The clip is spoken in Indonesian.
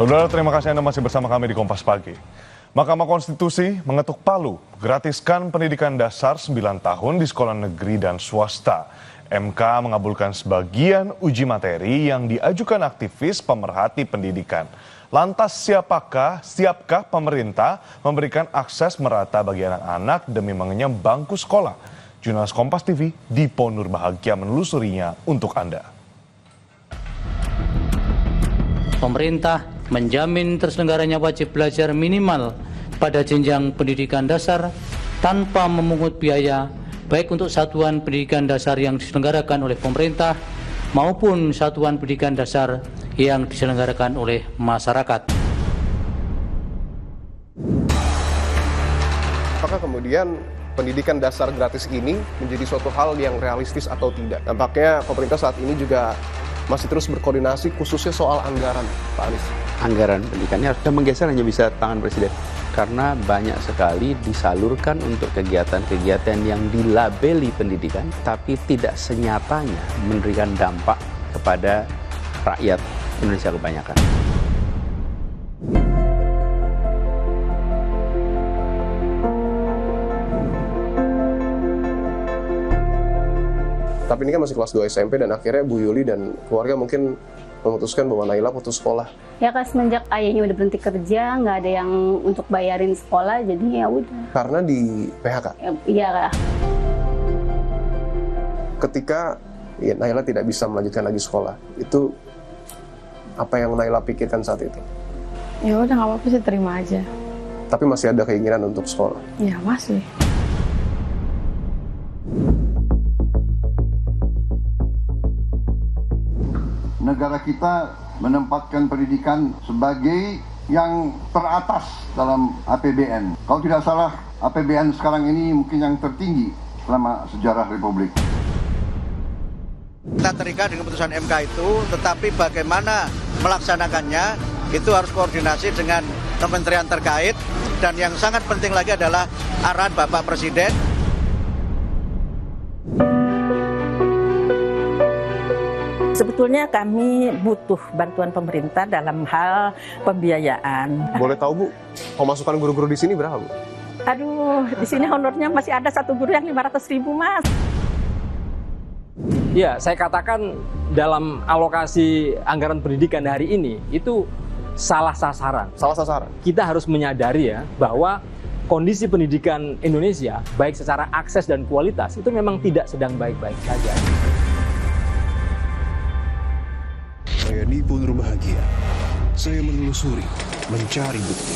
Saudara, terima kasih Anda masih bersama kami di Kompas Pagi. Mahkamah Konstitusi mengetuk palu, gratiskan pendidikan dasar 9 tahun di sekolah negeri dan swasta. MK mengabulkan sebagian uji materi yang diajukan aktivis pemerhati pendidikan. Lantas siapkah pemerintah memberikan akses merata bagi anak-anak demi mengenyam bangku sekolah? Jurnalis Kompas TV Dipo Nurbahagia menelusurinya untuk Anda. Pemerintah menjamin terselenggaranya wajib belajar minimal pada jenjang pendidikan dasar tanpa memungut biaya, baik untuk satuan pendidikan dasar yang diselenggarakan oleh pemerintah maupun satuan pendidikan dasar yang diselenggarakan oleh masyarakat. Apakah kemudian pendidikan dasar gratis ini menjadi suatu hal yang realistis atau tidak? Nampaknya pemerintah saat ini juga masih terus berkoordinasi khususnya soal anggaran, Pak Anies. Anggaran pendidikannya harus menggeser hanya bisa tangan presiden. Karena banyak sekali disalurkan untuk kegiatan-kegiatan yang dilabeli pendidikan, tapi tidak senyatanya memberikan dampak kepada rakyat Indonesia kebanyakan. Tapi ini kan masih kelas 2 SMP dan akhirnya Bu Yuli dan keluarga mungkin memutuskan bahwa Naila putus sekolah. Ya kan semenjak ayahnya udah berhenti kerja, nggak ada yang untuk bayarin sekolah, jadi ya udah. Karena di PHK? Iya kak. Ketika Naila tidak bisa melanjutkan lagi sekolah, itu apa yang Naila pikirkan saat itu? Ya udah nggak apa-apa sih, terima aja. Tapi masih ada keinginan untuk sekolah? Ya masih. Negara kita menempatkan pendidikan sebagai yang teratas dalam APBN. Kalau tidak salah, APBN sekarang ini mungkin yang tertinggi selama sejarah Republik. Kita terikat dengan putusan MK itu, tetapi bagaimana melaksanakannya itu harus koordinasi dengan kementerian terkait, dan yang sangat penting lagi adalah arahan Bapak Presiden. Sebetulnya kami butuh bantuan pemerintah dalam hal pembiayaan. Boleh tahu Bu, pemasukan guru-guru di sini berapa Bu? Aduh, di sini honornya masih ada satu guru yang 500.000 Mas. Ya, saya katakan dalam alokasi anggaran pendidikan hari ini itu salah sasaran. Salah sasaran? Kita harus menyadari ya bahwa kondisi pendidikan Indonesia, baik secara akses dan kualitas, itu memang tidak sedang baik-baik saja. Saya Dipo Nurbahagia. Saya menelusuri, mencari bukti.